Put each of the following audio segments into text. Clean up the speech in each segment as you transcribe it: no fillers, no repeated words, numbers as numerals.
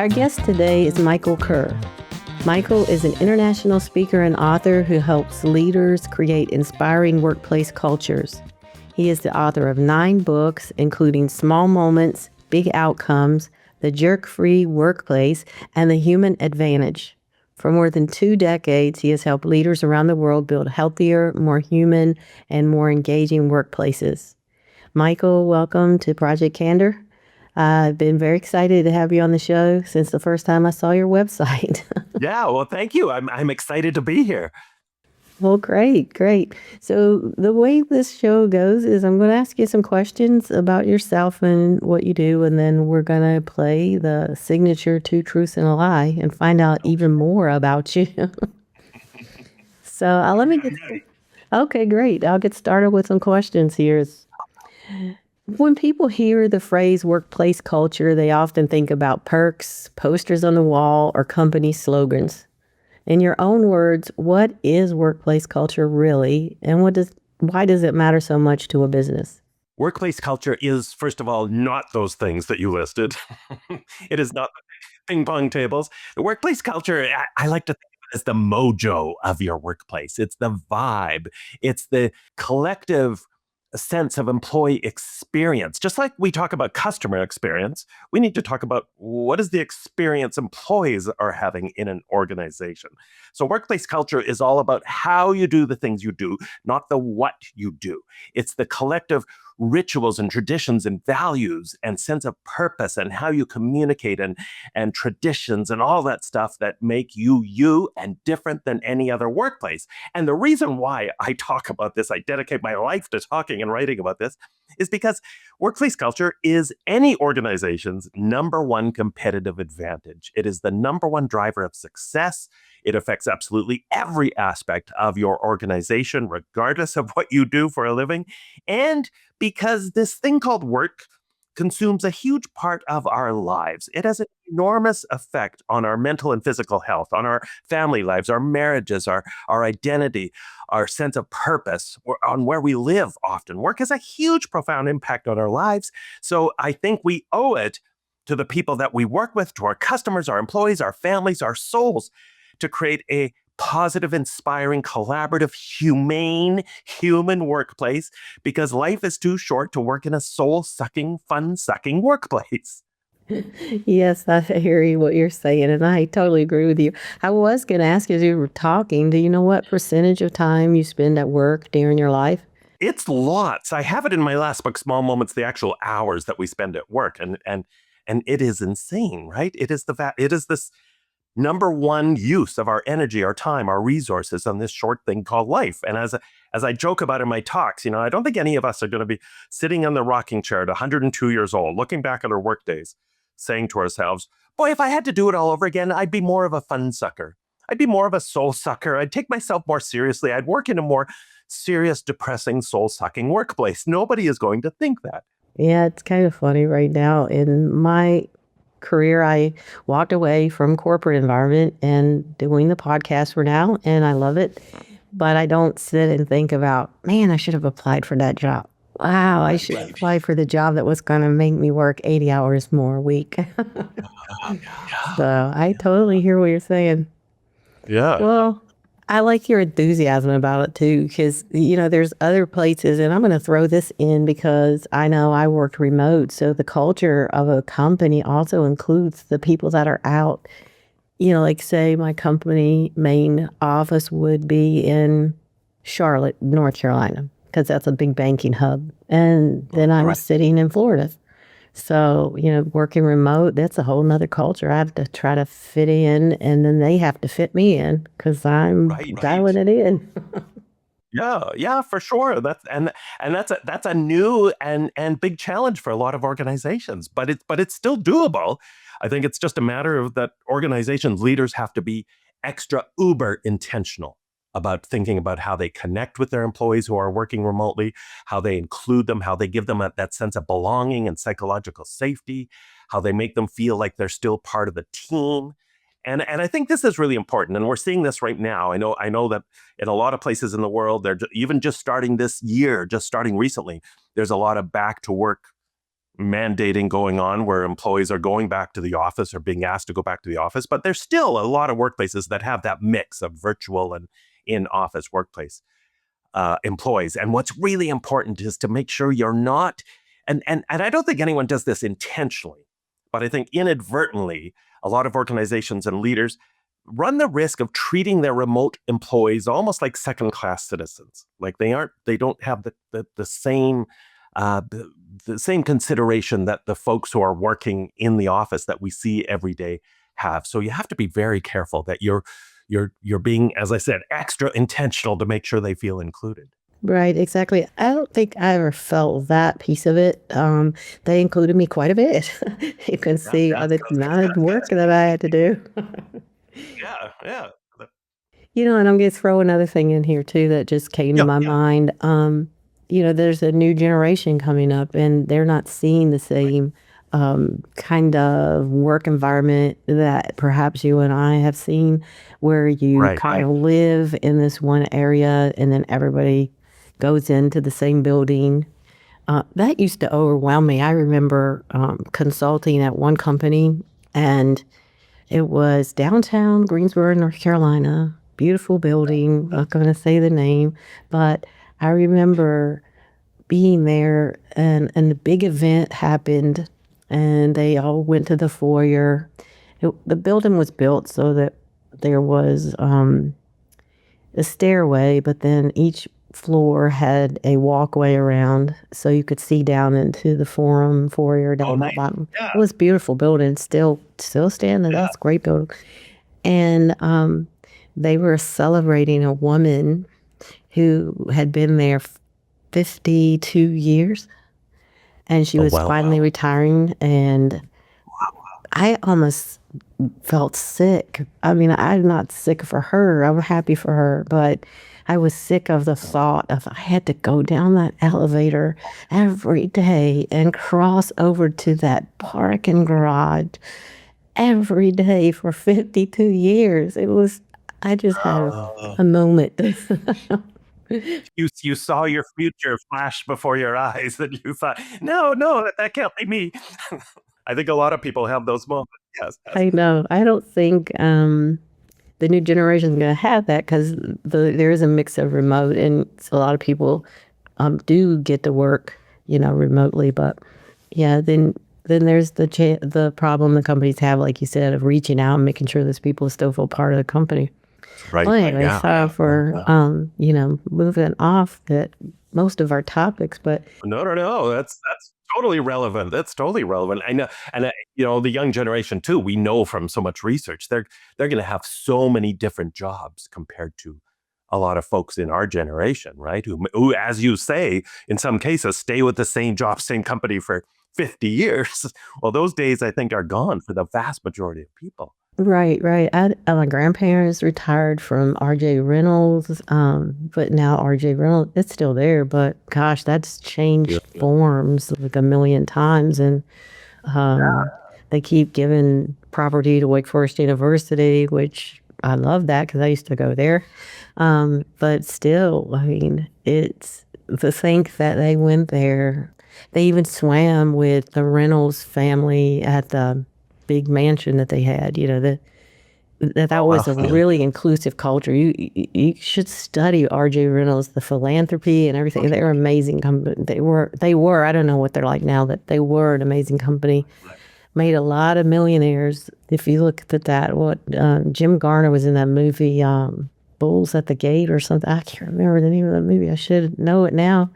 Our guest today is Michael Kerr. Michael is an international speaker and author who helps leaders create inspiring workplace cultures. He is the author of 9 books, including Small Moments, Big Outcomes, The Jerk-Free Workplace, and The Human Advantage. For more than 2 decades, he has helped leaders around the world build healthier, more human, and more engaging workplaces. Michael, welcome to Project Candor. I've been very excited to have you on the show since the first time I saw your website. Yeah, well, thank you. I'm excited to be here. Well, great. So the way this show goes is I'm going to ask you some questions about yourself and what you do, and then we're going to play the signature 2 truths and a lie and find out even more about you. So let me get. Okay, great. I'll get started with some questions here. When people hear the phrase workplace culture, they often think about perks, posters on the wall, or company slogans. In your own words, what is workplace culture really, and why does it matter so much to a business? Workplace culture is, first of all, not those things that you listed. It is not ping pong tables. The workplace culture, I like to think of it as the mojo of your workplace. It's the vibe. It's the collective sense of employee experience. Just like we talk about customer experience, we need to talk about what is the experience employees are having in an organization. So workplace culture is all about how you do the things you do, not the what you do. It's the collective rituals and traditions and values and sense of purpose and how you communicate and traditions and all that stuff that make you you and different than any other workplace. And the reason why I talk about this, I dedicate my life to talking and writing about this, is because workplace culture is any organization's number one competitive advantage. It is the number one driver of success. It affects absolutely every aspect of your organization, regardless of what you do for a living. And because this thing called work consumes a huge part of our lives. It has an enormous effect on our mental and physical health, on our family lives, our marriages, our identity, our sense of purpose, or on where we live often. Work has a huge, profound impact on our lives. So I think we owe it to the people that we work with, to our customers, our employees, our families, our souls, to create a positive, inspiring, collaborative, humane, human workplace, because life is too short to work in a soul-sucking, fun-sucking workplace. Yes, I hear you what you're saying, and I totally agree with you. I was going to ask you as you were talking, do you know what percentage of time you spend at work during your life? It's lots. I have it in my last book, Small Moments, the actual hours that we spend at work, and it is insane, right? It is this number one use of our energy, our time, our resources on this short thing called life. And as I joke about in my talks, I don't think any of us are going to be sitting in the rocking chair at 102 years old, looking back at our work days, saying to ourselves, boy, if I had to do it all over again, I'd be more of a fun sucker. I'd be more of a soul sucker. I'd take myself more seriously. I'd work in a more serious, depressing, soul-sucking workplace. Nobody is going to think that. Yeah, it's kind of funny right now. In my career, I walked away from corporate environment and doing the podcast for now, and I love it. But I don't sit and think about, man, I should have applied for that job. Wow, I should apply for the job that was going to make me work 80 hours more a week. So I totally hear what you're saying. Yeah. Well, I like your enthusiasm about it too, because, there's other places, and I'm going to throw this in because I know I worked remote. So the culture of a company also includes the people that are out. Like say my company main office would be in Charlotte, North Carolina, because that's a big banking hub. And then I'm sitting in Florida. So, working remote, that's a whole nother culture. I have to try to fit in, and then they have to fit me in because I'm dialing it in. Yeah, for sure. That's a new and big challenge for a lot of organizations, but it's still doable. I think it's just a matter of that organizations, leaders have to be extra uber intentional about thinking about how they connect with their employees who are working remotely, how they include them, how they give them that sense of belonging and psychological safety, how they make them feel like they're still part of the team. And I think this is really important. And we're seeing this right now. I know that in a lot of places in the world, they're even just starting this year, just starting recently, there's a lot of back to work mandating going on where employees are going back to the office or being asked to go back to the office, but there's still a lot of workplaces that have that mix of virtual and in-office workplace employees. And what's really important is to make sure you're not, and I don't think anyone does this intentionally, but I think inadvertently, a lot of organizations and leaders run the risk of treating their remote employees almost like second-class citizens. Like they don't have the same the same consideration that the folks who are working in the office that we see every day have. So you have to be very careful that you're being, as I said, extra intentional to make sure they feel included. Right, exactly. I don't think I ever felt that piece of it. They included me quite a bit. You can Yeah, see that's the good. amount of work that I had to do. Yeah, yeah. And I'm gonna throw another thing in here too that just came to Yeah, my mind. There's a new generation coming up, and they're not seeing the same kind of work environment that perhaps you and I have seen, where you right. kind of live in this one area and then everybody goes into the same building. That used to overwhelm me. I remember consulting at one company, and it was downtown Greensboro, North Carolina. Beautiful building. Not going to say the name, but I remember being there, and the big event happened, and they all went to the foyer. The building was built so that there was a stairway, but then each floor had a walkway around so you could see down into the foyer down Oh, at the nice. bottom. Yeah, It was a beautiful building, still standing. yeah. That's a great building. And they were celebrating a woman who had been there 52 years, and she Oh, was well. finally retiring. And I almost felt sick. I mean, I'm not sick for her. I'm happy for her, but I was sick of the thought of I had to go down that elevator every day and cross over to that parking garage every day for 52 years. I just had Oh. a moment. You saw your future flash before your eyes, and you thought, no, no, that can't be me. I think a lot of people have those moments. Yes, yes. I know. I don't think the new generation is going to have that because there is a mix of remote, and a lot of people do get to work, remotely. But yeah, then there's the problem the companies have, like you said, of reaching out and making sure those people still feel part of the company. Right. Well, anyway, Yeah. sorry for moving off that most of our topics, but No, no, no. That's totally relevant. That's totally relevant. I know, and the young generation too. We know from so much research, they're going to have so many different jobs compared to a lot of folks in our generation, right? Who, as you say, in some cases, stay with the same job, same company for 50 years. Well, those days I think are gone for the vast majority of people. right, right. My grandparents retired from RJ Reynolds, but now RJ Reynolds, it's still there, but gosh, that's Yeah. changed forms like a million times. And they keep giving property to Wake Forest University, which I love that because I used to go there. But still, I mean, it's to think that they went there. They even swam with the Reynolds family at the big mansion that they had. That Oh, was well, a yeah. really inclusive culture. You should study R.J. Reynolds, the philanthropy and everything. They're an amazing company. They were. I don't know what they're like now. That they were an amazing company. Made a lot of millionaires. If you look at that, what Jim Garner was in that movie, Bulls at the Gate or something. I can't remember the name of that movie. I should know it now.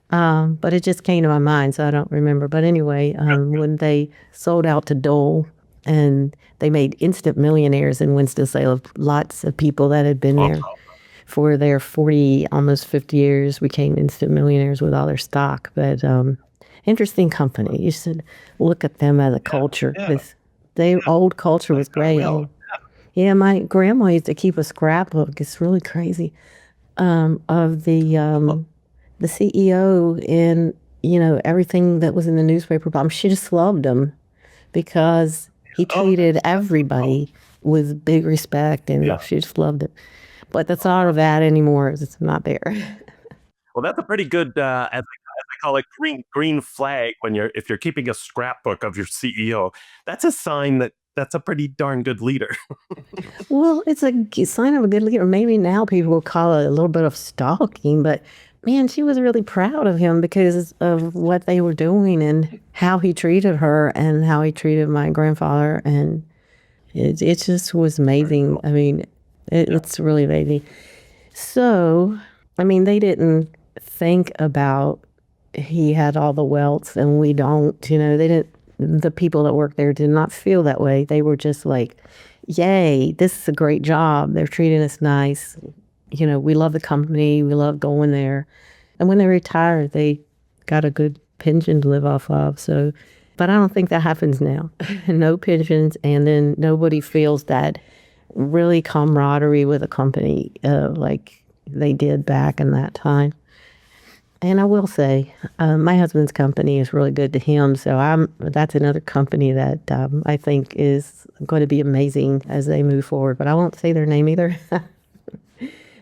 But it just came to my mind, so I don't remember. But anyway, when they sold out to Dole, and they made instant millionaires in Winston-Salem, lots of people that had been Oh, there for their 40, almost 50 years became instant millionaires with all their stock. But interesting company. You should look at them as a culture yeah. because their old culture was I great. will. Yeah, my grandma used to keep a scrapbook. It's really crazy of the CEO and everything that was in the newspaper. But she just loved him because he Oh, treated everybody with big respect, and yeah. she just loved it. But that's not of that anymore. It's not there. Well, that's a pretty good as call it green flag if you're keeping a scrapbook of your CEO. That's a sign that that's a pretty darn good leader. Well, it's a sign of a good leader. Maybe now people will call it a little bit of stalking, but man, she was really proud of him because of what they were doing and how he treated her and how he treated my grandfather. And it just was amazing. I mean, it's really amazing. So, I mean, they didn't think about he had all the wealth and we don't, they didn't, the people that work there did not feel that way. They were just like, yay, this is a great job. They're treating us nice. We love the company. We love going there. And when they retired, they got a good pension to live off of. So, but I don't think that happens now. No pensions. And then nobody feels that really camaraderie with a company like they did back in that time. And I will say, my husband's company is really good to him. So that's another company that I think is going to be amazing as they move forward. But I won't say their name either.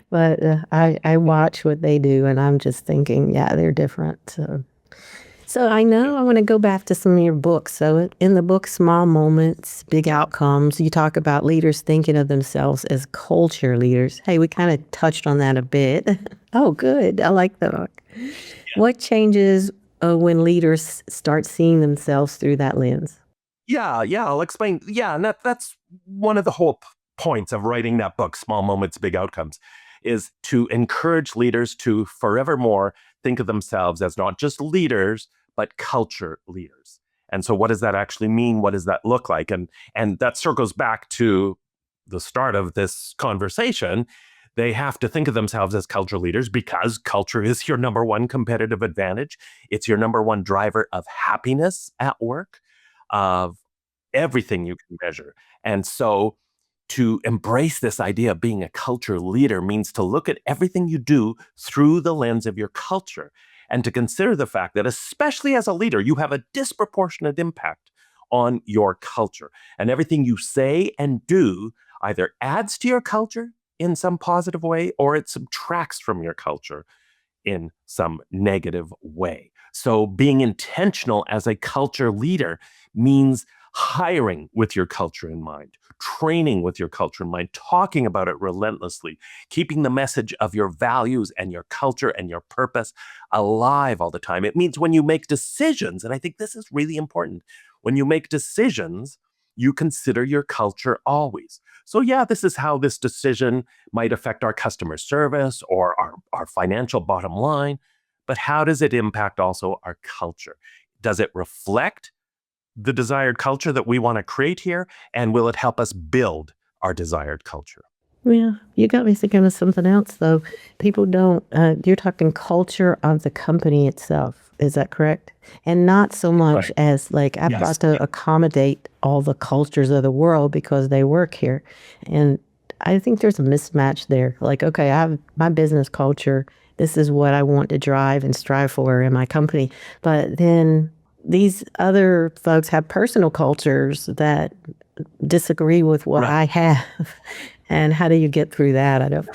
But I watch what they do, and I'm just thinking, yeah, they're different. So I know I want to go back to some of your books. So in the book, Small Moments, Big Outcomes, you talk about leaders thinking of themselves as culture leaders. Hey, we kind of touched on that a bit. Oh, good. I like the book. What changes when leaders start seeing themselves through that lens? Yeah, I'll explain. Yeah, and that's one of the whole points of writing that book, Small Moments, Big Outcomes, is to encourage leaders to forevermore think of themselves as not just leaders, but culture leaders. And so what does that actually mean? What does that look like? And that circles back to the start of this conversation. They have to think of themselves as culture leaders because culture is your number one competitive advantage. It's your number one driver of happiness at work, of everything you can measure. And so to embrace this idea of being a culture leader means to look at everything you do through the lens of your culture and to consider the fact that, especially as a leader, you have a disproportionate impact on your culture. And everything you say and do either adds to your culture in some positive way or it subtracts from your culture in some negative way. So being intentional as a culture leader means hiring with your culture in mind, training with your culture in mind, talking about it relentlessly, keeping the message of your values and your culture and your purpose alive all the time. It means when you make decisions, and I think this is really important, when you make decisions, you consider your culture always. So yeah, this is how this decision might affect our customer service or our financial bottom line, but how does it impact also our culture? Does it reflect the desired culture that we want to create here? And will it help us build our desired culture? Yeah, you got me thinking of something else, though. People don't, you're talking culture of the company itself. Is that correct? And not so much Right. as like I've Yes. got to accommodate all the cultures of the world because they work here. And I think there's a mismatch there. Like, okay, I have my business culture. This is what I want to drive and strive for in my company. But then these other folks have personal cultures that disagree with what Right. I have. And how do you get through that? I don't.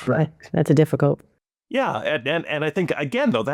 That's a difficult. Yeah, and I think again though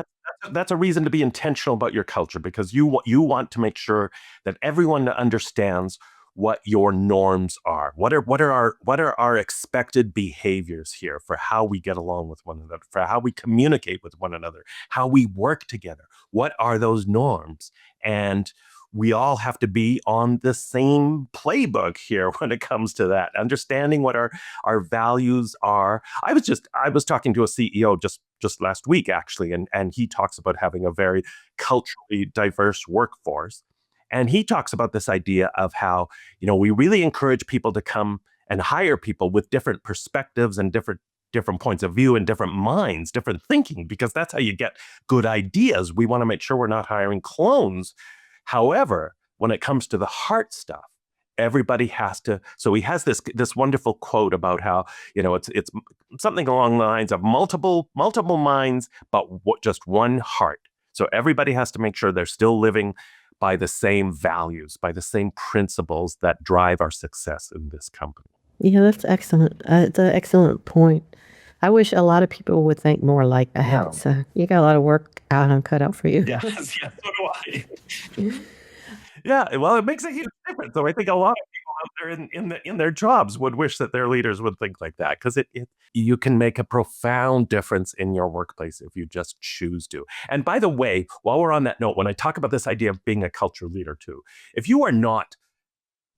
that's a reason to be intentional about your culture because you want to make sure that everyone understands what your norms are. What are our expected behaviors here for how we get along with one another, for how we communicate with one another, how we work together. What are those norms? And we all have to be on the same playbook here when it comes to that, understanding what our values are. I was talking to a CEO just last week actually, and he talks about having a very culturally diverse workforce. And he talks about this idea of how, we really encourage people to come and hire people with different perspectives and different points of view and different minds, different thinking, because that's how you get good ideas. We want to make sure we're not hiring clones. However, when it comes to the heart stuff, everybody has to. So he has this wonderful quote about how it's something along the lines of multiple minds, but just one heart. So everybody has to make sure they're still living by the same values, by the same principles that drive our success in this company. Yeah, that's excellent. It's an excellent point. I wish a lot of people would think more like that. Yeah. So you got a lot of work cut out for you. Yes, yes, so do I. Yeah, well, it makes a huge difference. So I think a lot of people out there in their jobs would wish that their leaders would think like that, because it you can make a profound difference in your workplace if you just choose to. And by the way, while we're on that note, when I talk about this idea of being a culture leader too, if you are not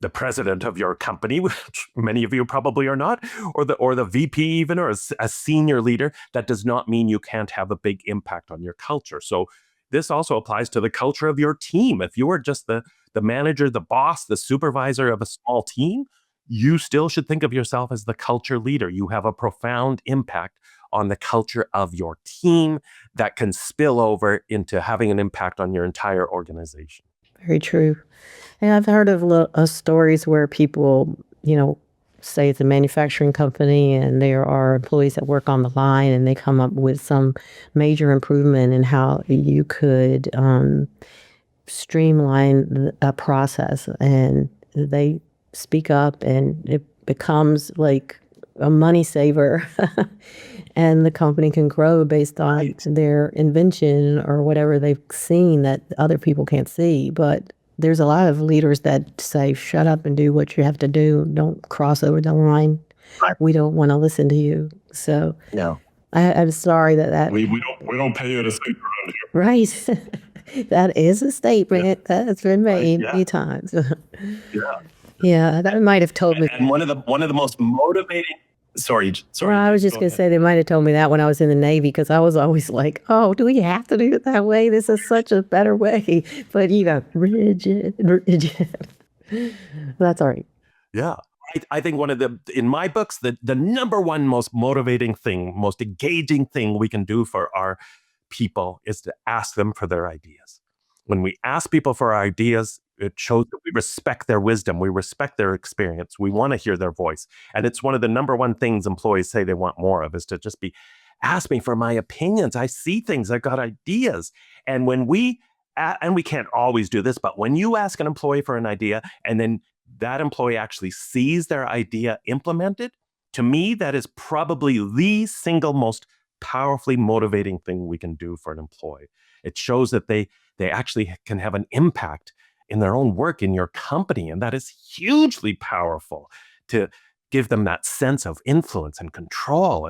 the president of your company, which many of you probably are not, or the VP even, or a senior leader, that does not mean you can't have a big impact on your culture. So this also applies to the culture of your team. If you are just the manager, the boss, the supervisor of a small team, you still should think of yourself as the culture leader. You have a profound impact on the culture of your team that can spill over into having an impact on your entire organization. Very true. And I've heard of stories where people, say it's a manufacturing company and there are employees that work on the line and they come up with some major improvement in how you could streamline a process, and they speak up and it becomes like a money saver and the company can grow based on Right. their invention or whatever they've seen that other people can't see. But there's a lot of leaders that say, shut up and do what you have to do. Don't cross over the line. Right. We don't want to listen to you. So No. I'm sorry that We don't pay you to speak around here. right. That is a statement that's been Right. made Yeah. many times. Yeah. Yeah, that might have told me. And one of the most motivating. Sorry. Well, I was just Go going to ahead. say they might have told me that when I was in the Navy, because I was always like, oh, do we have to do it that way? This is such a better way. But, rigid. That's all right. Yeah. I think in my books, the number one most motivating thing, most engaging thing we can do for our people is to ask them for their ideas. When we ask people for our ideas, it shows that we respect their wisdom, we respect their experience, we want to hear their voice. And it's one of the number one things employees say they want more of, is to just be, ask me for my opinions. I see things, I got ideas. And and we can't always do this, but when you ask an employee for an idea and then that employee actually sees their idea implemented, to me, that is probably the single most powerfully motivating thing we can do for an employee. It shows that they actually can have an impact in their own work in your company, and that is hugely powerful to give them that sense of influence and control.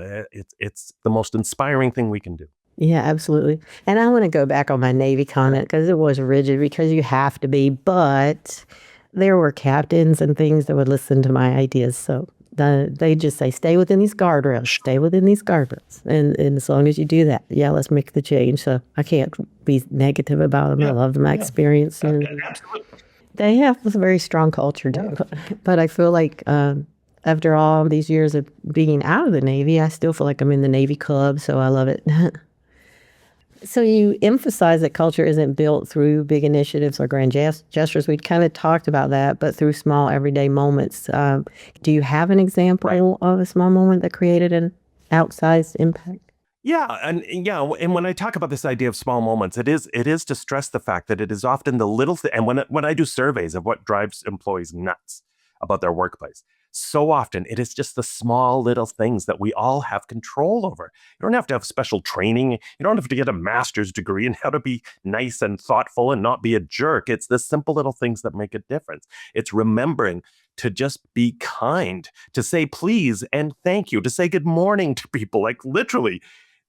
It's the most inspiring thing we can do. Yeah, absolutely. And I want to go back on my Navy comment because it was rigid because you have to be, but there were captains and things that would listen to my ideas. So they just say, stay within these guardrails, stay within these guardrails. And as long as you do that, yeah, let's make the change. So I can't be negative about them. I love my experience. And Absolutely. they have a very strong culture too. But I feel like after all these years of being out of the Navy, I still feel like I'm in the Navy club. So I love it. So you emphasize that culture isn't built through big initiatives or grand gestures. We kind of talked about that, but through small everyday moments. Do you have an example of a small moment that created an outsized impact? Yeah, and when I talk about this idea of small moments, it is to stress the fact that it is often the little thing. And when I do surveys of what drives employees nuts about their workplace, so often it is just the small little things that we all have control over. You don't have to have special training. You don't have to get a master's degree in how to be nice and thoughtful and not be a jerk. It's the simple little things that make a difference. It's remembering to just be kind, to say please and thank you, to say good morning to people. Like literally,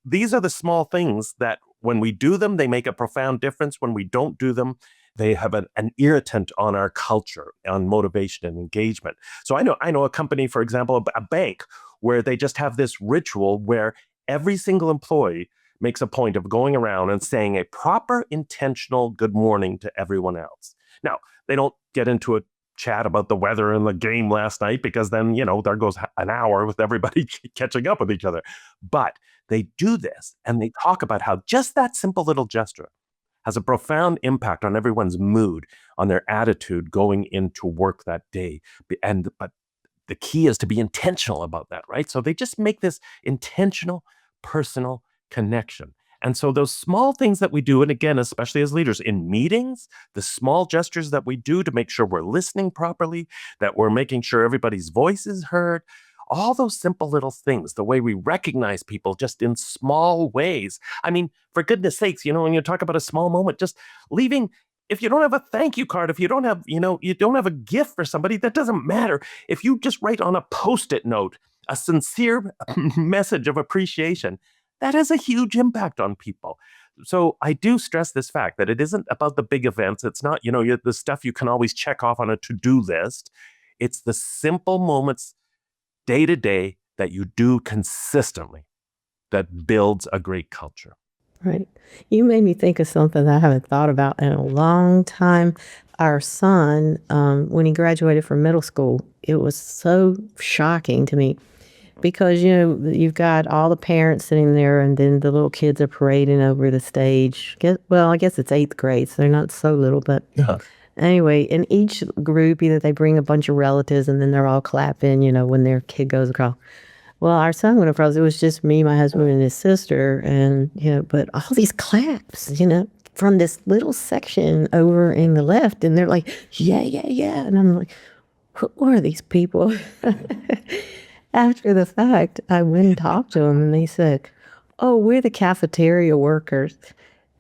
these are the small things that when we do them, they make a profound difference. When we don't do them, they have an irritant on our culture, on motivation and engagement. So I know a company, for example, a bank, where they just have this ritual where every single employee makes a point of going around and saying a proper intentional good morning to everyone else. Now, they don't get into a chat about the weather and the game last night, because then, there goes an hour with everybody catching up with each other. But they do this and they talk about how just that simple little gesture has a profound impact on everyone's mood, on their attitude going into work that day. But the key is to be intentional about that, right? So they just make this intentional, personal connection. And so those small things that we do, and again, especially as leaders in meetings, the small gestures that we do to make sure we're listening properly, that we're making sure everybody's voice is heard, all those simple little things, the way we recognize people just in small ways. I mean, for goodness sakes, when you talk about a small moment, just leaving, if you don't have a thank you card, if you don't have, you don't have a gift for somebody, that doesn't matter. If you just write on a Post-it note a sincere message of appreciation, that has a huge impact on people. So I do stress this fact that it isn't about the big events. It's not, the stuff you can always check off on a to-do list. It's the simple moments day to day that you do consistently that builds a great culture. Right. You made me think of something that I haven't thought about in a long time. Our son, when he graduated from middle school, it was so shocking to me because, you've got all the parents sitting there and then the little kids are parading over the stage. Well, I guess it's eighth grade, so they're not so little, but Yeah. anyway, in each group, either they bring a bunch of relatives and then they're all clapping, when their kid goes across. Well, our son went across. It was just me, my husband, and his sister, and but all these claps, from this little section over in the left, and they're like, yeah, yeah, yeah, and I'm like, who are these people? After the fact, I went and talked to them, and they said, "Oh, we're the cafeteria workers."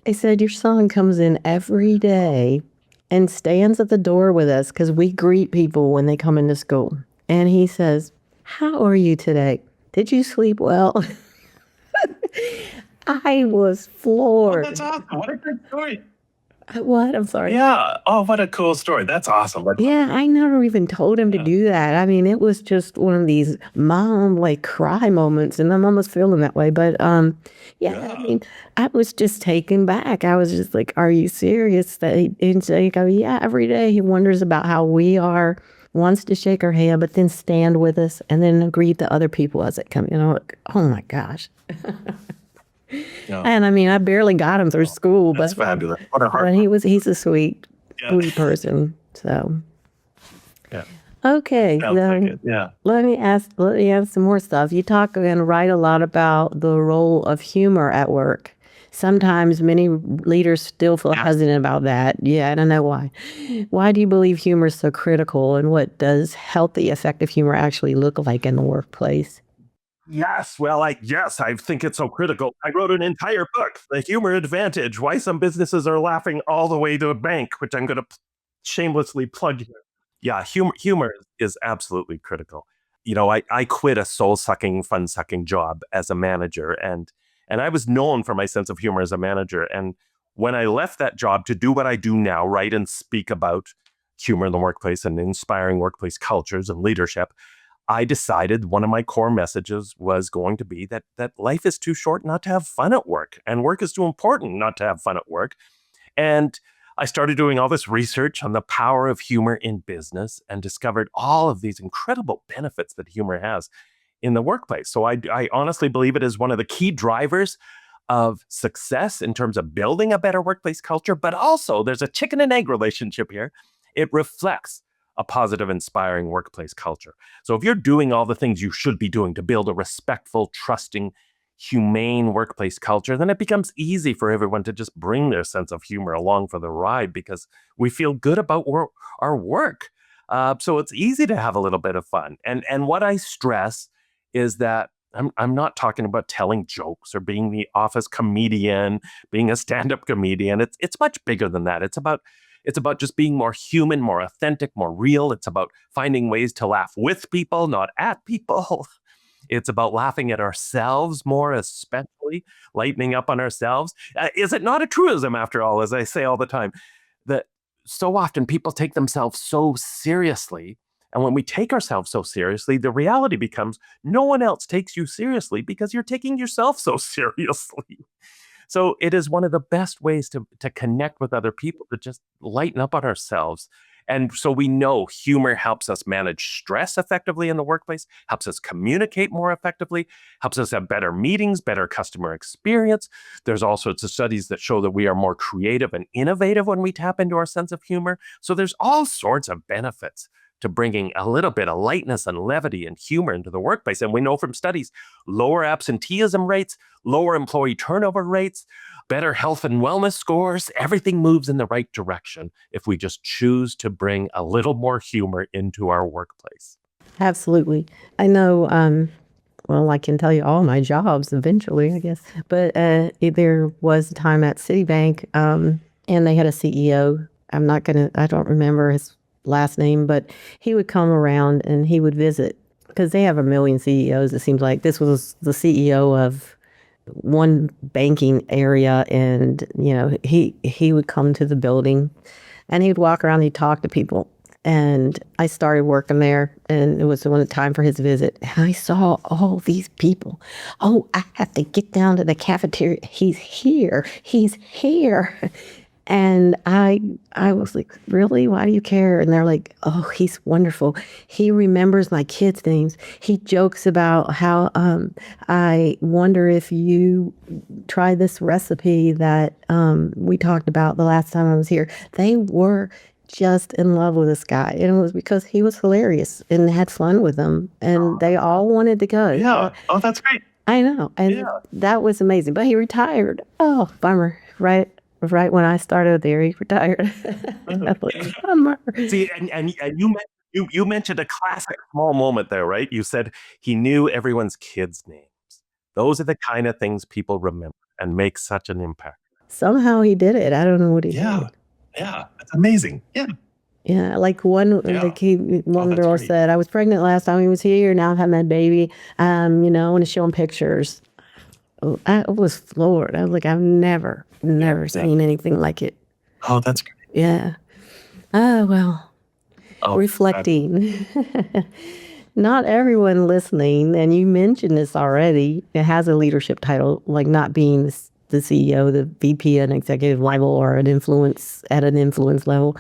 They said, "Your son comes in every day and stands at the door with us because we greet people when they come into school." And he says, "How are you today? Did you sleep well?" I was floored. That's awesome. What a good story. What? I'm sorry. Yeah. Oh, what a cool story. That's awesome. Yeah, I never even told him to Yeah. do that. I mean, it was just one of these mom like cry moments, and I'm almost feeling that way. But yeah, Yeah. I mean, I was just taken back. I was just like, "Are you serious?" That he didn't say, "Go, yeah." Every day he wonders about how we are, wants to shake our hand, but then stand with us and then greet the other people as they come. Like, oh my gosh. Yeah. And I mean, I barely got him through school, That's but fabulous. What a heart. he's a sweet, Yeah. sweet person. So. Yeah. Okay, Sounds like then it. Yeah. let me ask some more stuff. You talk and write a lot about the role of humor at work. Sometimes many leaders still feel hesitant about that. Yeah, I don't know why. Why do you believe humor is so critical, and what does healthy, effective humor actually look like in the workplace? Yes. Well, I think it's so critical. I wrote an entire book, The Humor Advantage: Why Some Businesses Are Laughing All the Way to the Bank, which I'm going to shamelessly plug here. Yeah, humor is absolutely critical. I quit a soul-sucking, fun-sucking job as a manager, and I was known for my sense of humor as a manager. And when I left that job to do what I do now, write and speak about humor in the workplace and inspiring workplace cultures and leadership, I decided one of my core messages was going to be that life is too short not to have fun at work, and work is too important not to have fun at work. And I started doing all this research on the power of humor in business and discovered all of these incredible benefits that humor has in the workplace. So I honestly believe it is one of the key drivers of success in terms of building a better workplace culture, but also there's a chicken and egg relationship here. It reflects a positive, inspiring workplace culture. So if you're doing all the things you should be doing to build a respectful, trusting, humane workplace culture, then it becomes easy for everyone to just bring their sense of humor along for the ride because we feel good about our work. So it's easy to have a little bit of fun. And what I stress is that I'm not talking about telling jokes or being the office comedian, being a stand-up comedian. It's much bigger than that. It's about just being more human, more authentic, more real. It's about finding ways to laugh with people, not at people. It's about laughing at ourselves more, especially lightening up on ourselves. Is it not a truism, after all, as I say all the time, that so often people take themselves so seriously? And when we take ourselves so seriously, the reality becomes no one else takes you seriously because you're taking yourself so seriously. So it is one of the best ways to connect with other people, to just lighten up on ourselves. And so we know humor helps us manage stress effectively in the workplace, helps us communicate more effectively, helps us have better meetings, better customer experience. There's all sorts of studies that show that we are more creative and innovative when we tap into our sense of humor. So there's all sorts of benefits to bringing a little bit of lightness and levity and humor into the workplace. And we know from studies, lower absenteeism rates, lower employee turnover rates, better health and wellness scores. Everything moves in the right direction if we just choose to bring a little more humor into our workplace. Absolutely. I know, well, I can tell you all my jobs eventually, I guess. But there was a time at Citibank, and they had a CEO. I don't remember his last name, but he would come around and he would visit because they have a million CEOs. It seems like this was the CEO of one banking area, and he would come to the building and he'd walk around, he'd talk to people. And I started working there, and it was when the time for his visit. And I saw all these people. Oh, I have to get down to the cafeteria. He's here. He's here. And I was like, really? Why do you care? And they're like, oh, he's wonderful. He remembers my kids' names. He jokes about how I wonder if you try this recipe that we talked about the last time I was here. They were just in love with this guy. And it was because he was hilarious and had fun with them. And they all wanted to go. Yeah. Oh, that's great. I know. And that was amazing. But he retired. Oh, bummer. Right when I started there, he retired. Bummer. See, and you mentioned a classic small moment there, right? You said he knew everyone's kids' names. Those are the kind of things people remember and make such an impact. Somehow he did it. I don't know what he did. Yeah, that's amazing. Yeah. Yeah, like one that's girl great. said, I was pregnant last time he was here. Now I've had my baby. I want to show him pictures. Oh, I was floored. I was like, I've never seen anything like it. Oh, that's great. Yeah. Oh, well, Oh, reflecting. Not everyone listening, and you mentioned this already, it has a leadership title, like not being the CEO, the VP, an executive level, or an influence level.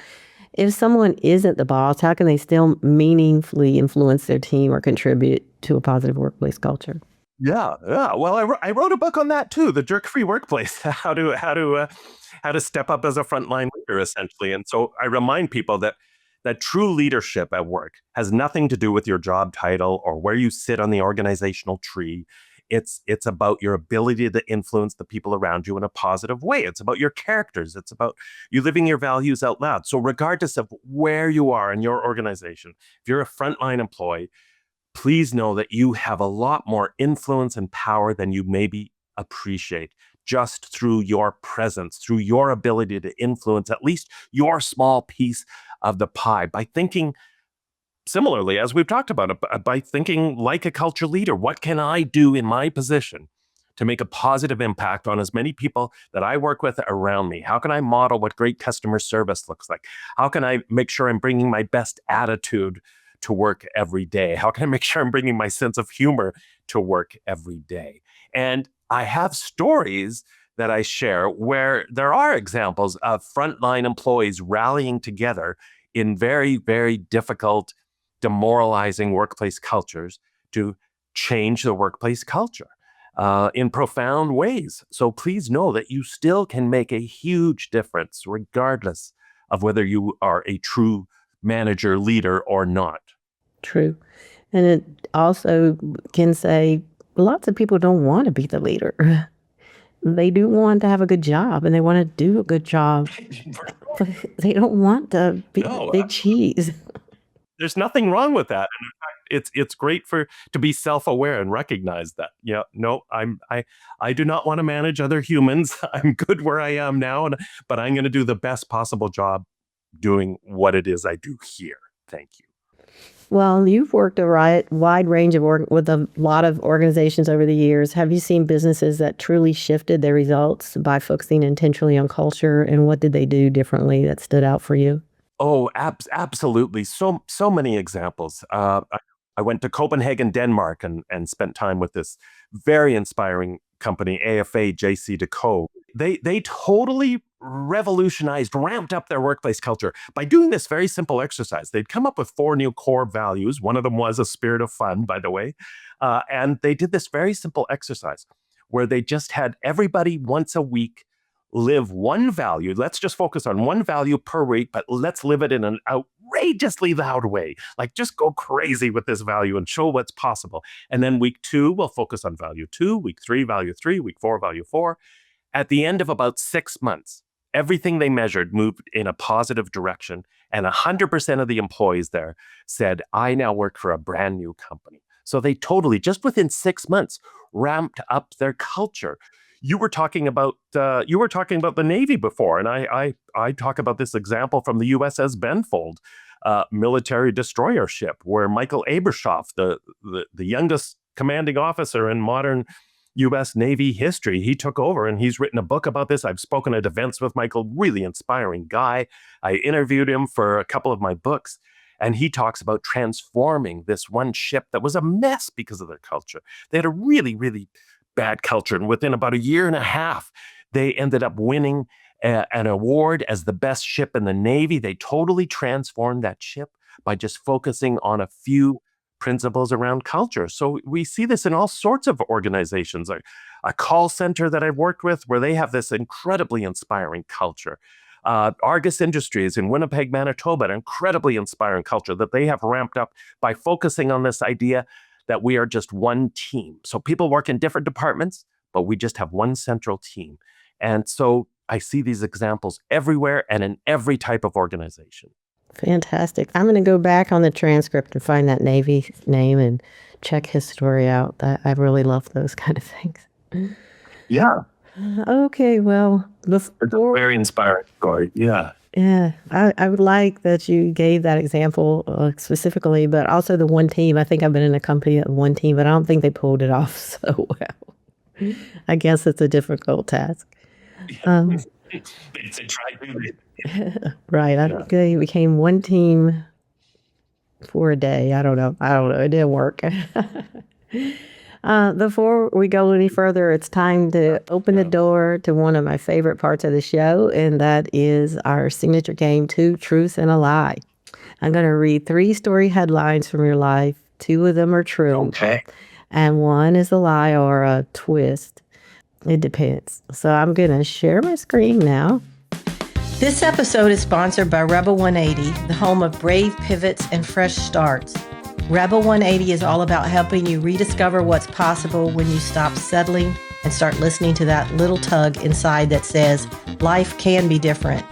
If someone isn't the boss, how can they still meaningfully influence their team or contribute to a positive workplace culture? Yeah. Well, I wrote a book on that too, the jerk-free workplace, how to step up as a frontline leader, essentially. And so I remind people that true leadership at work has nothing to do with your job title or where you sit on the organizational tree. It's about your ability to influence the people around you in a positive way. It's about your characters. It's about you living your values out loud. So regardless of where you are in your organization, if you're a frontline employee, please know that you have a lot more influence and power than you maybe appreciate just through your presence, through your ability to influence at least your small piece of the pie by thinking similarly, as we've talked about, by thinking like a culture leader. What can I do in my position to make a positive impact on as many people that I work with around me? How can I model what great customer service looks like? How can I make sure I'm bringing my best attitude to work every day? How can I make sure I'm bringing my sense of humor to work every day? And I have stories that I share where there are examples of frontline employees rallying together in very, very difficult, demoralizing workplace cultures to change the workplace culture in profound ways. So please know that you still can make a huge difference, regardless of whether you are a true manager, leader, or not. True. And it also can say lots of people don't want to be the leader. They do want to have a good job and they want to do a good job, but they don't want to be the No, big cheese. there's nothing wrong with that. And in fact, it's great to be self-aware and recognize that. Yeah, no, I do not want to manage other humans. I'm good where I am now, but I'm going to do the best possible job doing what it is I do here. Thank you. Well, you've worked a wide range with a lot of organizations over the years. Have you seen businesses that truly shifted their results by focusing intentionally on culture? And what did they do differently that stood out for you? Oh, absolutely. So many examples. I went to Copenhagen, Denmark, and spent time with this very inspiring company, AFA JC Deco. They totally revolutionized, ramped up their workplace culture by doing this very simple exercise. They'd come up with 4 new core values. One of them was a spirit of fun, by the way. And they did this very simple exercise where they just had everybody once a week live one value. Let's just focus on one value per week, but let's live it in an outrageously loud way. Like just go crazy with this value and show what's possible. And then week 2, we'll focus on value 2, week 3, value 3, week 4, value 4. At the end of about 6 months, everything they measured moved in a positive direction. And 100% of the employees there said, I now work for a brand new company. So they totally, just within 6 months, ramped up their culture. You were talking about the Navy before, and I talk about this example from the USS Benfold, military destroyer ship, where Michael Abrashoff, the youngest commanding officer in modern U.S. Navy history, he took over, and he's written a book about this. I've spoken at events with Michael, really inspiring guy. I interviewed him for a couple of my books, and he talks about transforming this one ship that was a mess because of their culture. They had a really, really bad culture, and within about a year and a half, they ended up winning an award as the best ship in the Navy. They totally transformed that ship by just focusing on a few principles around culture. So we see this in all sorts of organizations, like a call center that I've worked with, where they have this incredibly inspiring culture. Argus Industries in Winnipeg, Manitoba, an incredibly inspiring culture that they have ramped up by focusing on this idea that we are just one team. So people work in different departments, but we just have one central team. And so I see these examples everywhere and in every type of organization. Fantastic. I'm going to go back on the transcript and find that Navy name and check his story out. I really love those kind of things. Yeah. Okay, well, It's a very inspiring story. Yeah. Yeah, I would like that you gave that example specifically, but also the one team. I think I've been in a company of one team, but I don't think they pulled it off so well. I guess it's a difficult task. It's a try. Right. I think they became one team for a day. I don't know. It didn't work. Before we go any further, it's time to open the door to one of my favorite parts of the show, and that is our signature game, Two Truths and a Lie. I'm going to read 3 story headlines from your life. 2 of them are true. Okay. And 1 is a lie or a twist. It depends. So I'm going to share my screen now. This episode is sponsored by Rebel 180, the home of brave pivots and fresh starts. Rebel 180 is all about helping you rediscover what's possible when you stop settling and start listening to that little tug inside that says, life can be different.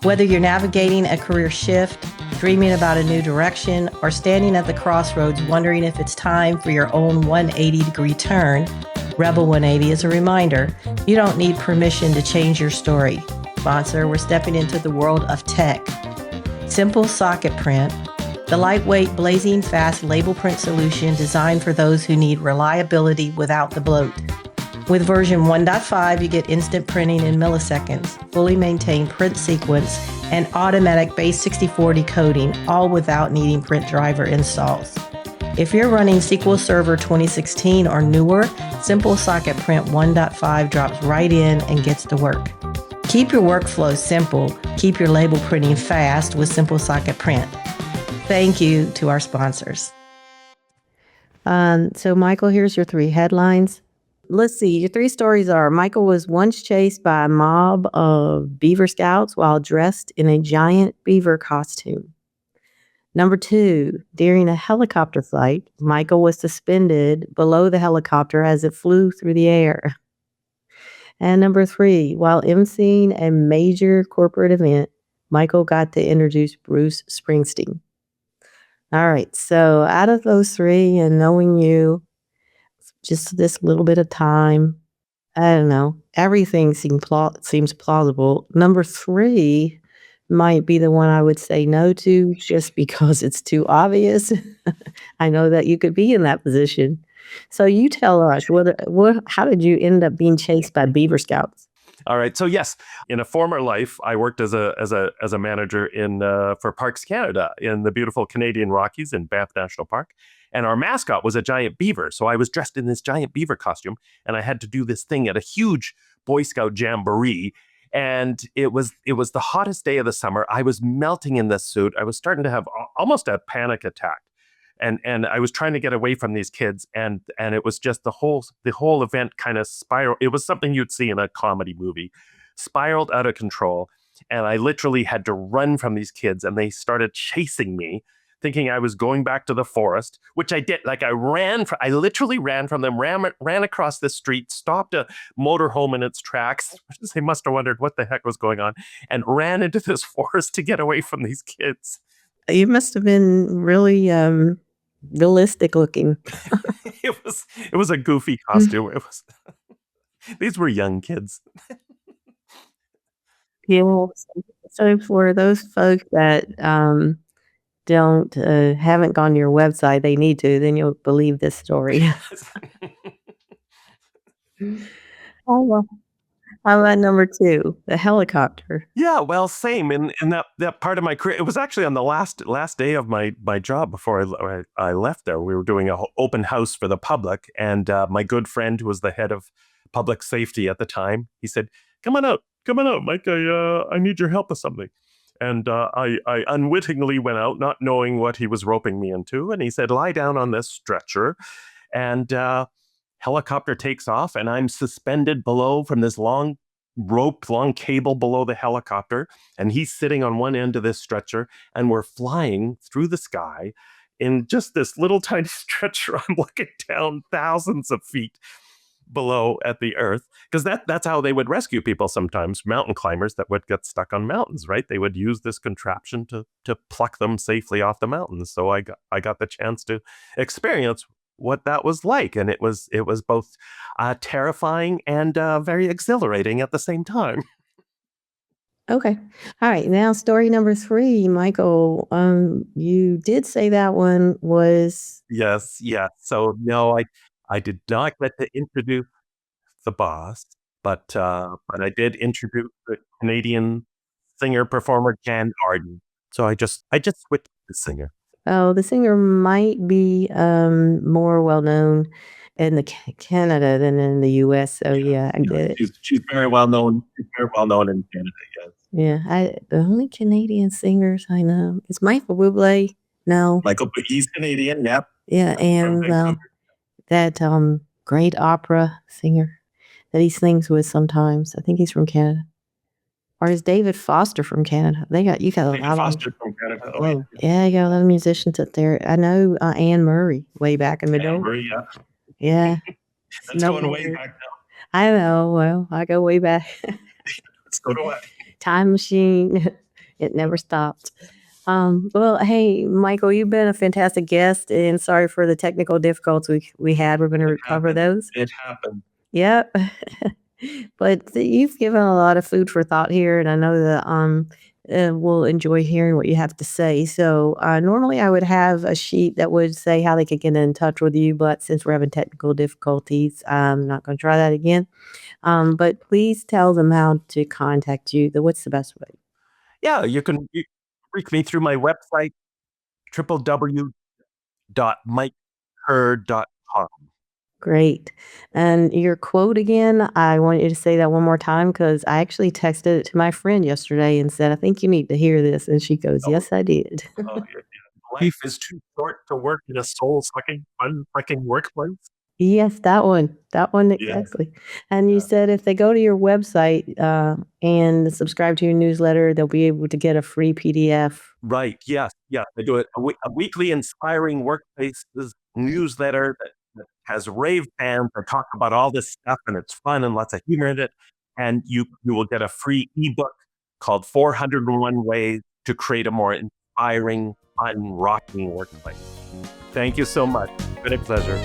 Whether you're navigating a career shift, dreaming about a new direction, or standing at the crossroads wondering if it's time for your own 180-degree turn, Rebel 180 is a reminder you don't need permission to change your story. Sponsor, we're stepping into the world of tech. Simple Socket Print, the lightweight, blazing fast label print solution designed for those who need reliability without the bloat. With version 1.5, you get instant printing in milliseconds, fully maintained print sequence, and automatic base 64 decoding, all without needing print driver installs. If you're running SQL Server 2016 or newer, Simple Socket Print 1.5 drops right in and gets to work. Keep your workflow simple. Keep your label printing fast with Simple Socket Print. Thank you to our sponsors. So, Michael, here's your 3 headlines. Let's see. Your 3 stories are: Michael was once chased by a mob of Beaver Scouts while dressed in a giant beaver costume. Number 2, during a helicopter flight, Michael was suspended below the helicopter as it flew through the air. And number 3, while emceeing a major corporate event, Michael got to introduce Bruce Springsteen. All right, so out of those 3 and knowing you, just this little bit of time, I don't know, everything seems plausible. Number 3 might be the one I would say no to just because it's too obvious. I know that you could be in that position. So you tell us, how did you end up being chased by Beaver Scouts? All right. So yes, in a former life, I worked as a manager for Parks Canada in the beautiful Canadian Rockies in Banff National Park, and our mascot was a giant beaver. So I was dressed in this giant beaver costume, and I had to do this thing at a huge Boy Scout jamboree. And it was the hottest day of the summer. I was melting in this suit. I was starting to have almost a panic attack. And I was trying to get away from these kids, and it was just the whole event kind of spiraled. It was something you'd see in a comedy movie, spiraled out of control, and I literally had to run from these kids, and they started chasing me. thinking I was going back to the forest, which I did. Like I literally ran from them, ran across the street, stopped a motorhome in its tracks. They must have wondered what the heck was going on, and ran into this forest to get away from these kids. You must have been really realistic looking. It was a goofy costume. It was these were young kids. Yeah. So for those folks that don't haven't gone to your website, they need to. Then you'll believe this story. Oh well. How about number 2, the helicopter? Yeah, well, same in that part of my career. It was actually on the last day of my job before I left there. We were doing a open house for the public, and my good friend, who was the head of public safety at the time, he said, come on out, Mike. I need your help with something." And I unwittingly went out, not knowing what he was roping me into. And he said, "Lie down on this stretcher," and helicopter takes off, and I'm suspended below from this long cable below the helicopter, and he's sitting on one end of this stretcher, and we're flying through the sky in just this little tiny stretcher. I'm looking down thousands of feet below at the earth, because that's how they would rescue people sometimes, mountain climbers that would get stuck on mountains, right? They would use this contraption to pluck them safely off the mountains. So I got the chance to experience what that was like, and it was both terrifying and very exhilarating at the same time. Okay. All right. Now story number 3, Michael. You did say that one was Yes, yeah. So no, I did not get to introduce the boss, but I did introduce the Canadian singer performer Jeanne Arden. So I just switched the singer. oh, the singer might be more well known in the Canada than in the US. So yeah, I get it. She's very well known. She's very well known in Canada. Yes. Yeah, the only Canadian singers I know is Michael Bublé. No. Michael, he's Canadian. Yep. Yeah, and that great opera singer that he sings with sometimes. I think he's from Canada. Or is David Foster from Canada? You got a David lot of Foster from Canada. Oh, yeah. yeah, you got a lot of musicians up there. I know Anne Murray way back in the day. Anne Murray, yeah. Yeah. That's going way back now. I know. Well, I go way back. So do I. Time machine. It never stopped. Well, hey, Michael, you've been a fantastic guest, and sorry for the technical difficulties we had. We're going to recover those. It happened. Yep. But you've given a lot of food for thought here, and I know that we'll enjoy hearing what you have to say. So normally I would have a sheet that would say how they could get in touch with you, but since we're having technical difficulties, I'm not going to try that again. But please tell them how to contact you. What's the best way? Yeah, you can reach me through my website, www.mikekerr.com. Great. And your quote again, I want you to say that one more time because I actually texted it to my friend yesterday and said, I think you need to hear this. And she goes, yes, I did. Life is too short to work in a soul-sucking, fun-sucking workplace. Yes, that one. That one exactly. And you said if they go to your website and subscribe to your newsletter, they'll be able to get a free PDF. Right. Yes. Yeah. I do it. A weekly inspiring workplaces newsletter that has rave fans that talk about all this stuff, and it's fun and lots of humor in it. And you will get a free ebook called 401 Ways to Create a More Inspiring, Fun, Rocking Workplace. Thank you so much. It's been a pleasure.